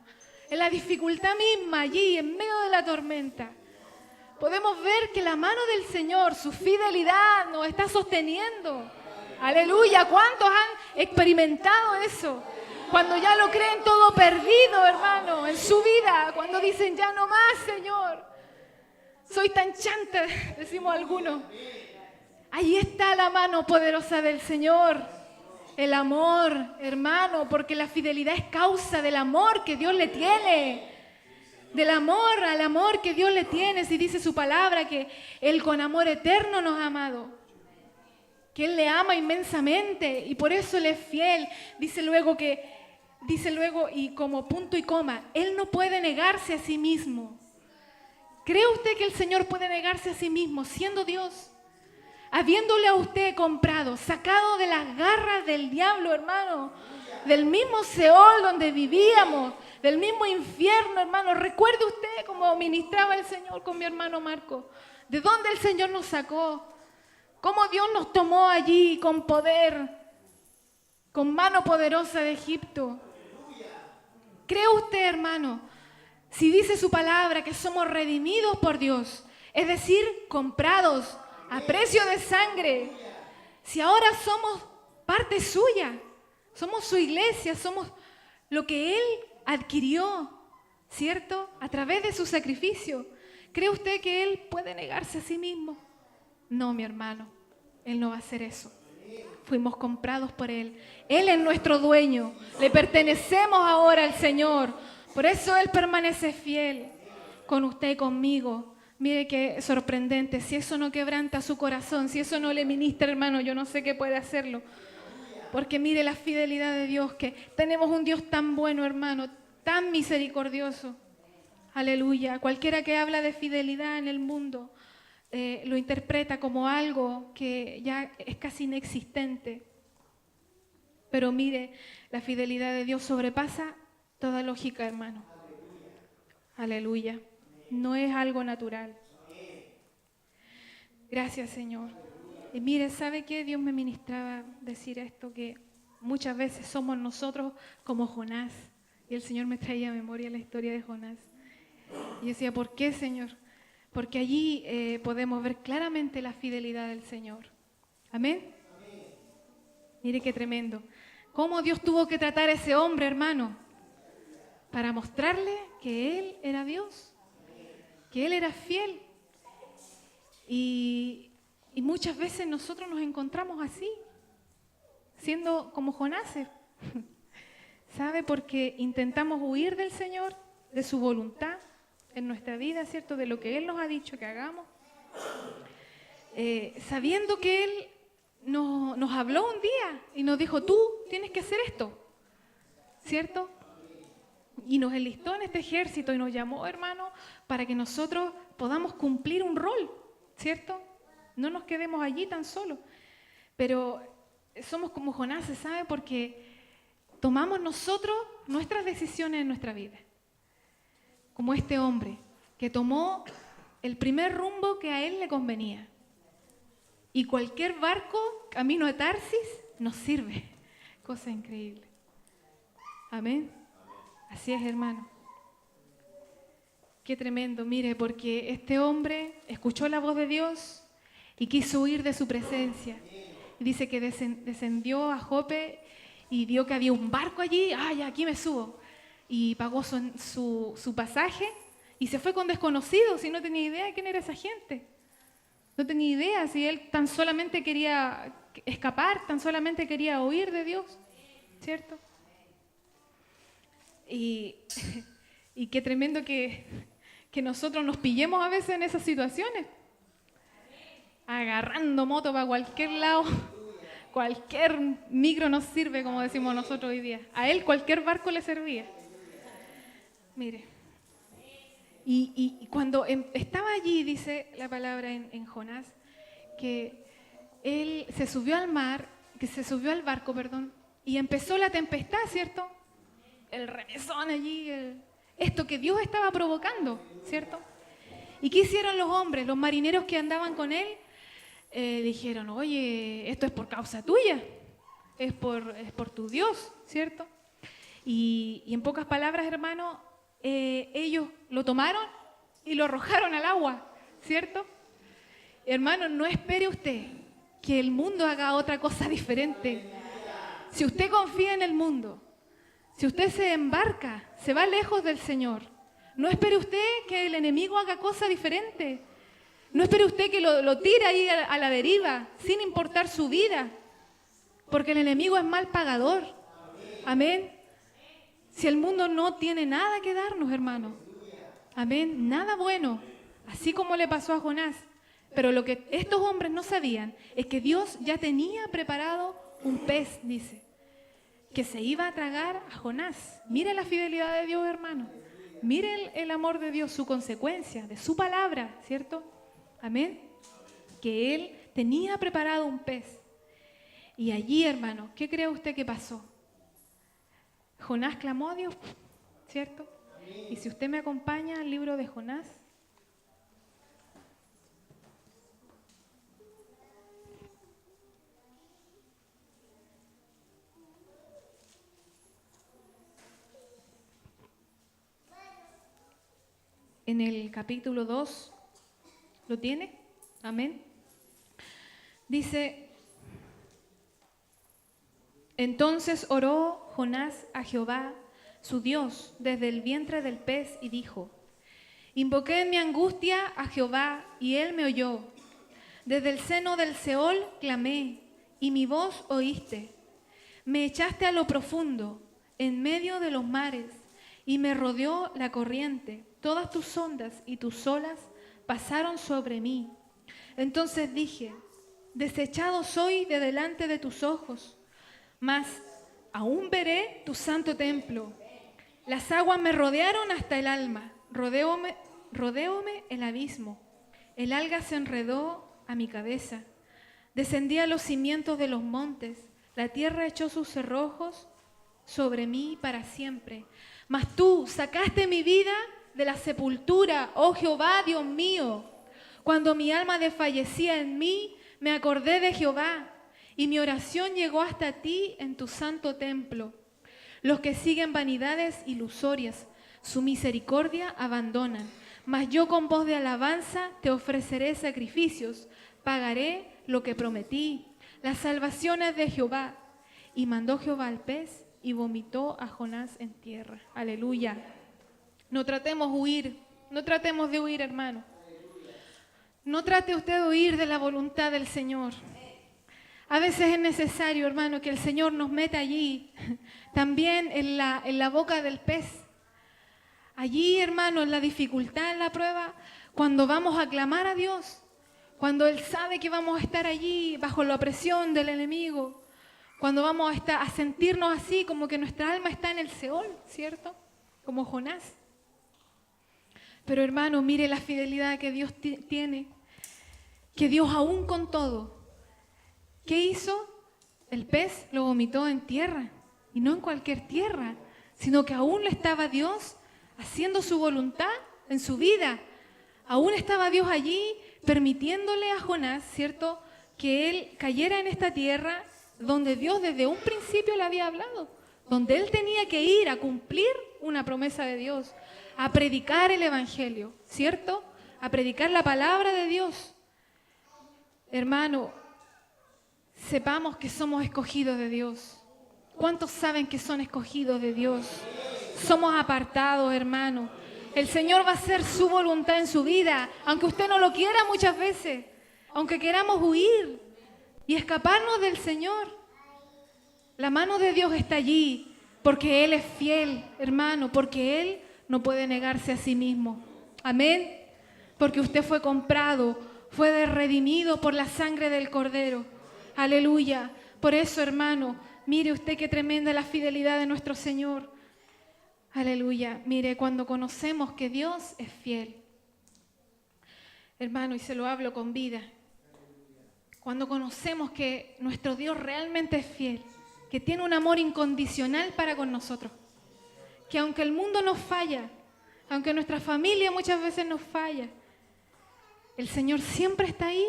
en la dificultad misma, allí, en medio de la tormenta, podemos ver que la mano del Señor, su fidelidad, nos está sosteniendo. Aleluya, ¿cuántos han experimentado eso? Cuando ya lo creen todo perdido, hermano, en su vida, cuando dicen ya no más, Señor, soy tan chanta, decimos algunos. Ahí está la mano poderosa del Señor. El amor, hermano, porque la fidelidad es causa del amor que Dios le tiene. Del amor al amor que Dios le tiene. Si dice su palabra que Él con amor eterno nos ha amado. Que Él le ama inmensamente y por eso Él es fiel. Dice luego y como punto y coma, Él no puede negarse a sí mismo. ¿Cree usted que el Señor puede negarse a sí mismo siendo Dios? Habiéndole a usted comprado, sacado de las garras del diablo, hermano, del mismo Seol donde vivíamos, del mismo infierno, hermano. Recuerde usted cómo ministraba el Señor con mi hermano Marco, de dónde el Señor nos sacó, cómo Dios nos tomó allí con poder, con mano poderosa de Egipto. ¿Cree usted, hermano, si dice su palabra que somos redimidos por Dios, es decir, comprados a precio de sangre? Si ahora somos parte suya, somos su iglesia, somos lo que Él adquirió, ¿cierto? A través de su sacrificio. ¿Cree usted que Él puede negarse a sí mismo? No, mi hermano, Él no va a hacer eso. Fuimos comprados por Él. Él es nuestro dueño. Le pertenecemos ahora al Señor. Por eso Él permanece fiel con usted y conmigo. Mire qué sorprendente. Si eso no quebranta su corazón, si eso no le ministra, hermano, yo no sé qué puede hacerlo. Porque mire la fidelidad de Dios, que tenemos un Dios tan bueno, hermano, tan misericordioso. Aleluya. Cualquiera que habla de fidelidad en el mundo lo interpreta como algo que ya es casi inexistente. Pero mire, la fidelidad de Dios sobrepasa toda lógica, hermano. Aleluya. No es algo natural. Gracias, Señor. Y mire, ¿sabe qué? Dios me ministraba decir esto, que muchas veces somos nosotros como Jonás. Y el Señor me traía a memoria la historia de Jonás. Y decía, ¿por qué, Señor? Porque allí podemos ver claramente la fidelidad del Señor. ¿Amén? Mire qué tremendo. ¿Cómo Dios tuvo que tratar a ese hombre, hermano? Para mostrarle que Él era Dios, que Él era fiel. Y muchas veces nosotros nos encontramos así, siendo como Jonases. ¿Sabe? Porque intentamos huir del Señor, de su voluntad en nuestra vida, ¿cierto? De lo que Él nos ha dicho que hagamos. Sabiendo que Él nos habló un día y nos dijo, tú tienes que hacer esto, ¿cierto? Y nos enlistó en este ejército y nos llamó, hermano, para que nosotros podamos cumplir un rol, ¿cierto? No nos quedemos allí tan solos. Pero somos como Jonás, ¿sabe? Porque tomamos nosotros nuestras decisiones en nuestra vida. Como este hombre que tomó el primer rumbo que a él le convenía. Y cualquier barco, camino a Tarsis, nos sirve. Cosa increíble. Amén. Así es, hermano. Qué tremendo, mire, porque este hombre escuchó la voz de Dios y quiso huir de su presencia. Y dice que descendió a Jope y vio que había un barco allí. Ya, aquí me subo. Y pagó su pasaje y se fue con desconocidos y no tenía idea de quién era esa gente. No tenía idea si él tan solamente quería escapar, tan solamente quería huir de Dios, ¿cierto? Y qué tremendo que nosotros nos pillemos a veces en esas situaciones, agarrando moto para cualquier lado. Cualquier micro nos sirve, como decimos nosotros hoy día. A él cualquier barco le servía. Mire. Y cuando estaba allí, dice la palabra en Jonás, que él se subió al barco, y empezó la tempestad, ¿cierto? El remesón allí, esto que Dios estaba provocando, ¿cierto? ¿Y qué hicieron los hombres, los marineros que andaban con él? Dijeron, oye, esto es por causa tuya, es por tu Dios, ¿cierto? Y en pocas palabras, hermano, ellos lo tomaron y lo arrojaron al agua, ¿cierto? Hermano, no espere usted que el mundo haga otra cosa diferente. Si usted confía en el mundo, si usted se embarca, se va lejos del Señor, no espere usted que el enemigo haga cosa diferente. No espere usted que lo tire ahí a la deriva, sin importar su vida, porque el enemigo es mal pagador. Amén. Si el mundo no tiene nada que darnos, hermano. Amén. Nada bueno. Así como le pasó a Jonás. Pero lo que estos hombres no sabían es que Dios ya tenía preparado un pez, dice, que se iba a tragar a Jonás. Mire la fidelidad de Dios, hermano. Mire el amor de Dios, su consecuencia, de su palabra, ¿cierto? Amén. Que Él tenía preparado un pez. Y allí, hermano, ¿qué cree usted que pasó? Jonás clamó a Dios, ¿cierto? Y si usted me acompaña al libro de Jonás. En el capítulo 2, ¿lo tiene? Amén. Dice, entonces oró Jonás a Jehová, su Dios, desde el vientre del pez y dijo, invoqué en mi angustia a Jehová y él me oyó. Desde el seno del Seol clamé y mi voz oíste. Me echaste a lo profundo, en medio de los mares, y me rodeó la corriente. Todas tus ondas y tus olas pasaron sobre mí. Entonces dije, desechado soy de delante de tus ojos, mas aún veré tu santo templo. Las aguas me rodearon hasta el alma, rodeóme el abismo. El alga se enredó a mi cabeza. Descendí a los cimientos de los montes. La tierra echó sus cerrojos sobre mí para siempre. Mas tú sacaste mi vida de la sepultura, oh Jehová, Dios mío. Cuando mi alma desfallecía en mí, me acordé de Jehová, y mi oración llegó hasta ti en tu santo templo. Los que siguen vanidades ilusorias, su misericordia abandonan. Mas yo con voz de alabanza te ofreceré sacrificios, pagaré lo que prometí. Las salvaciones de Jehová. Y mandó Jehová al pez y vomitó a Jonás en tierra. Aleluya. No tratemos de huir, hermano. No trate usted de huir de la voluntad del Señor. A veces es necesario, hermano, que el Señor nos meta allí, también en la boca del pez. Allí, hermano, en la dificultad, en la prueba, cuando vamos a clamar a Dios, cuando Él sabe que vamos a estar allí bajo la opresión del enemigo, cuando vamos a sentirnos así como que nuestra alma está en el Seol, ¿cierto? Como Jonás. Pero hermano, mire la fidelidad que Dios tiene, que Dios aún con todo, ¿qué hizo? El pez lo vomitó en tierra, y no en cualquier tierra, sino que aún le estaba Dios haciendo su voluntad en su vida. Aún estaba Dios allí permitiéndole a Jonás, ¿cierto?, que él cayera en esta tierra donde Dios desde un principio le había hablado, donde él tenía que ir a cumplir una promesa de Dios, a predicar el Evangelio, ¿cierto? A predicar la palabra de Dios. Hermano, sepamos que somos escogidos de Dios. ¿Cuántos saben que son escogidos de Dios? Somos apartados, hermano. El Señor va a hacer su voluntad en su vida, aunque usted no lo quiera muchas veces, aunque queramos huir y escaparnos del Señor. La mano de Dios está allí, porque Él es fiel, hermano, porque Él no puede negarse a sí mismo. Amén. Porque usted fue comprado, fue redimido por la sangre del Cordero. Aleluya. Por eso, hermano, mire usted qué tremenda la fidelidad de nuestro Señor. Aleluya. Mire, cuando conocemos que Dios es fiel, hermano, y se lo hablo con vida, cuando conocemos que nuestro Dios realmente es fiel, que tiene un amor incondicional para con nosotros, que aunque el mundo nos falla, aunque nuestra familia muchas veces nos falla, el Señor siempre está ahí.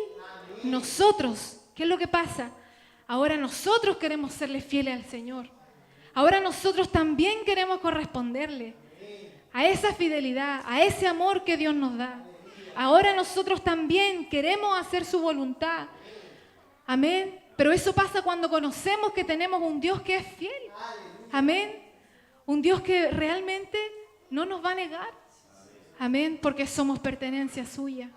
Nosotros, ¿qué es lo que pasa? Ahora nosotros queremos serle fieles al Señor. Ahora nosotros también queremos corresponderle a esa fidelidad, a ese amor que Dios nos da. Ahora nosotros también queremos hacer su voluntad. Amén. Pero eso pasa cuando conocemos que tenemos un Dios que es fiel. Amén. Un Dios que realmente no nos va a negar. Amén. Porque somos pertenencia suya.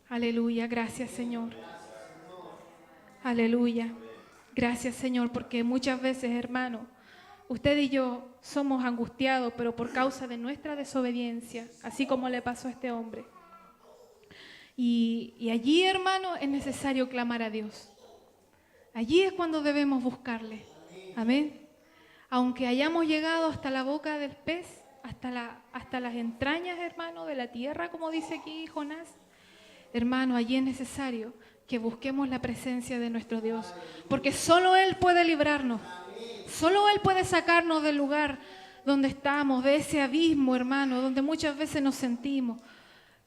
Aleluya. Gracias, Señor. Aleluya. Gracias, Señor, porque muchas veces, hermano, usted y yo somos angustiados, pero por causa de nuestra desobediencia, así como le pasó a este hombre. Y allí, hermano, es necesario clamar a Dios. Allí es cuando debemos buscarle. Amén. Aunque hayamos llegado hasta la boca del pez, hasta las entrañas, hermano, de la tierra, como dice aquí Jonás, hermano, allí es necesario que busquemos la presencia de nuestro Dios, porque solo Él puede librarnos, solo Él puede sacarnos del lugar donde estamos, de ese abismo, hermano, donde muchas veces nos sentimos,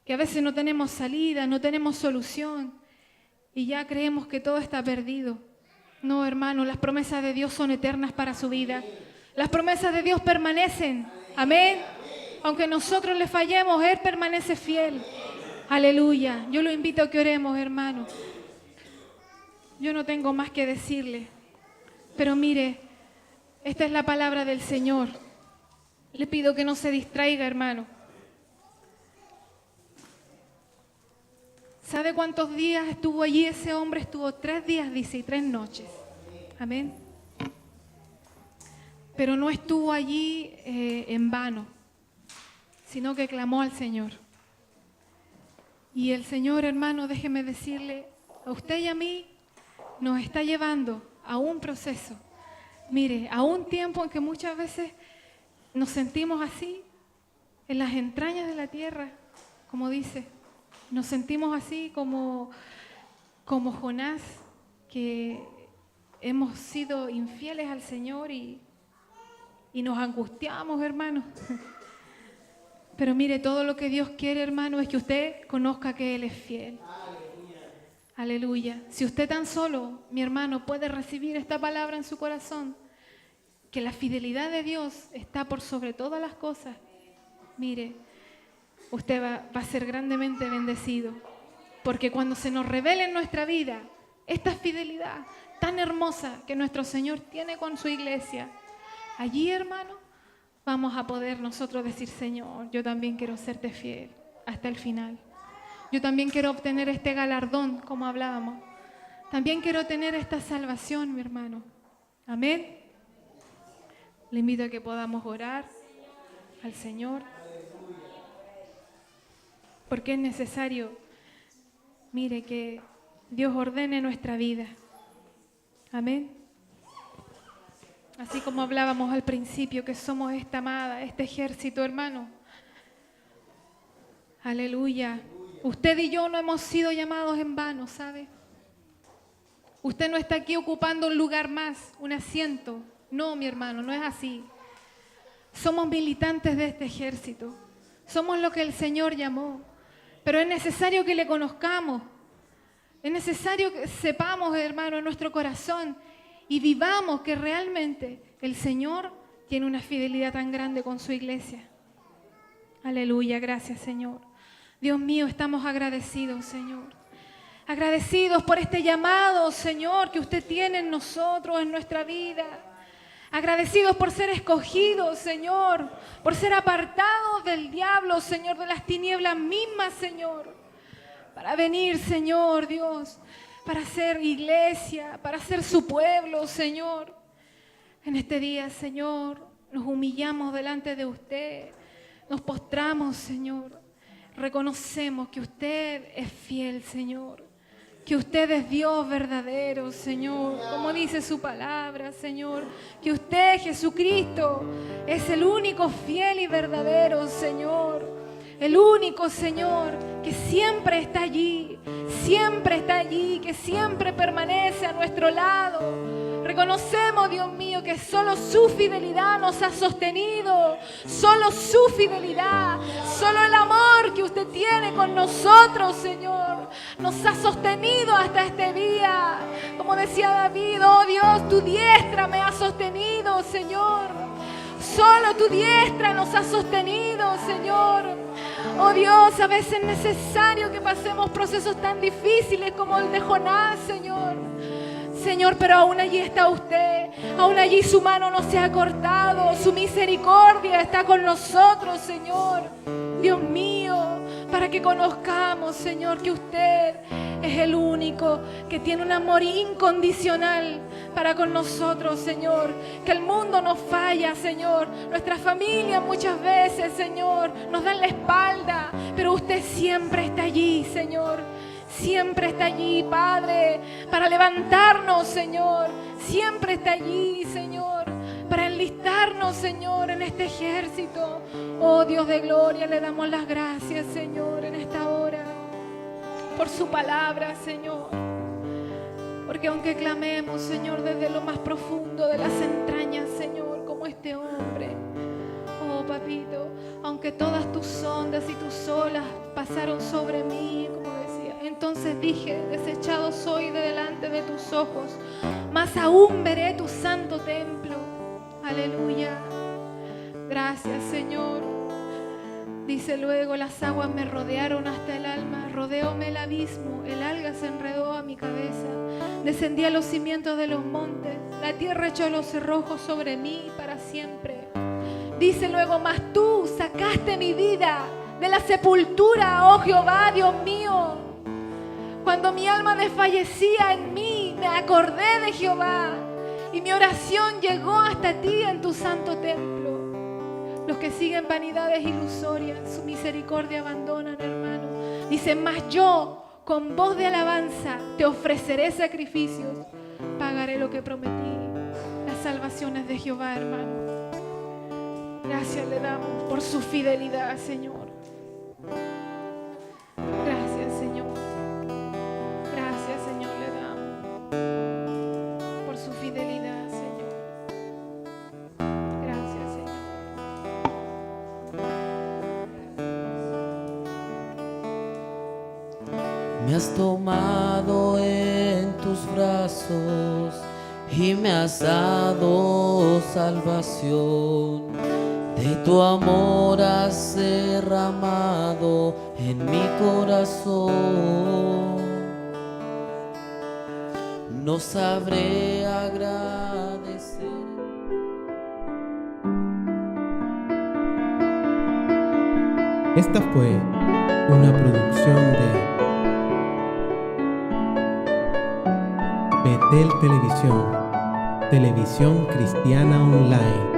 que a veces no tenemos salida, no tenemos solución, y ya creemos que todo está perdido. No, hermano, las promesas de Dios son eternas para su vida, las promesas de Dios permanecen, amén, aunque nosotros le fallemos, Él permanece fiel. Aleluya. Yo lo invito a que oremos, hermano. Yo no tengo más que decirle, pero mire, esta es la palabra del Señor. Le pido que no se distraiga, hermano. ¿Sabe cuántos días estuvo allí ese hombre? Estuvo 3 días, dice, y 3 noches. Amén. Pero no estuvo allí en vano, sino que clamó al Señor. Y el Señor, hermano, déjeme decirle, a usted y a mí nos está llevando a un proceso. Mire, a un tiempo en que muchas veces nos sentimos así, en las entrañas de la tierra, como dice. Nos sentimos así como Jonás, que hemos sido infieles al Señor y nos angustiamos, hermano. Pero mire, todo lo que Dios quiere, hermano, es que usted conozca que Él es fiel. Aleluya. Si usted tan solo, mi hermano, puede recibir esta palabra en su corazón, que la fidelidad de Dios está por sobre todas las cosas, mire, usted va a ser grandemente bendecido. Porque cuando se nos revele en nuestra vida esta fidelidad tan hermosa que nuestro Señor tiene con su iglesia, allí, hermano, vamos a poder nosotros decir, Señor, yo también quiero serte fiel hasta el final. Yo también quiero obtener este galardón, como hablábamos. También quiero tener esta salvación, mi hermano. Amén. Le invito a que podamos orar al Señor. Porque es necesario, mire, que Dios ordene nuestra vida. Amén. Así como hablábamos al principio, que somos esta amada, este ejército, hermano. Aleluya. Usted y yo no hemos sido llamados en vano, ¿sabe? Usted no está aquí ocupando un lugar más, un asiento. No, mi hermano, no es así. Somos militantes de este ejército. Somos lo que el Señor llamó. Pero es necesario que le conozcamos. Es necesario que sepamos, hermano, en nuestro corazón y vivamos que realmente el Señor tiene una fidelidad tan grande con su iglesia. Aleluya, gracias, Señor. Dios mío, estamos agradecidos, Señor. Agradecidos por este llamado, Señor, que usted tiene en nosotros, en nuestra vida. Agradecidos por ser escogidos, Señor, por ser apartados del diablo, Señor, de las tinieblas mismas, Señor. Para venir, Señor, Dios, para ser iglesia, para ser su pueblo, Señor. En este día, Señor, nos humillamos delante de usted, nos postramos, Señor. Reconocemos que usted es fiel, Señor, que usted es Dios verdadero, Señor, como dice su palabra, Señor, que usted, Jesucristo, es el único fiel y verdadero, Señor, el único, Señor, que siempre está allí, que siempre permanece a nuestro lado. Reconocemos, Dios mío, que solo su fidelidad nos ha sostenido, solo su fidelidad, solo el amor que usted tiene con nosotros, Señor, nos ha sostenido hasta este día. Como decía David, oh Dios, tu diestra me ha sostenido, Señor. Solo tu diestra nos ha sostenido, Señor. Oh Dios, a veces es necesario que pasemos procesos tan difíciles como el de Jonás, Señor. Señor, pero aún allí está usted, aún allí su mano no se ha cortado, su misericordia está con nosotros, Señor. Dios mío, para que conozcamos, Señor, que usted es el único que tiene un amor incondicional para con nosotros, Señor. Que el mundo nos falla, Señor. Nuestra familia muchas veces, Señor, nos dan la espalda, pero usted siempre está allí, Señor. Siempre está allí, Padre, para levantarnos, Señor. Siempre está allí, Señor, para enlistarnos, Señor, en este ejército. Oh Dios de gloria, le damos las gracias, Señor, en esta hora, por su palabra, Señor. Porque aunque clamemos, Señor, desde lo más profundo de las entrañas, Señor, como este hombre, oh papito, aunque todas tus ondas y tus olas pasaron sobre mí, como decía, entonces dije, desechado soy de delante de tus ojos, mas aún veré tu santo templo. Aleluya. Gracias, Señor. Dice luego, las aguas me rodearon hasta el alma, rodeóme el abismo, el alga se enredó a mi cabeza, descendí a los cimientos de los montes, la tierra echó los cerrojos sobre mí para siempre. Dice luego, mas tú sacaste mi vida de la sepultura, oh Jehová, Dios mío. Cuando mi alma desfallecía en mí, me acordé de Jehová y mi oración llegó hasta ti en tu santo templo. Los que siguen vanidades ilusorias, su misericordia abandonan, hermano. Dice, mas yo con voz de alabanza te ofreceré sacrificios, pagaré lo que prometí. Las salvaciones de Jehová, hermano. Gracias le damos por su fidelidad, Señor. Gracias, Señor. Gracias, Señor, le damos por su fidelidad, Señor. Gracias, Señor. Me has tomado en tus brazos y me has dado salvación. De tu amor has derramado en mi corazón. No sabré agradecer. Esta fue una producción de Betel Televisión, televisión cristiana online.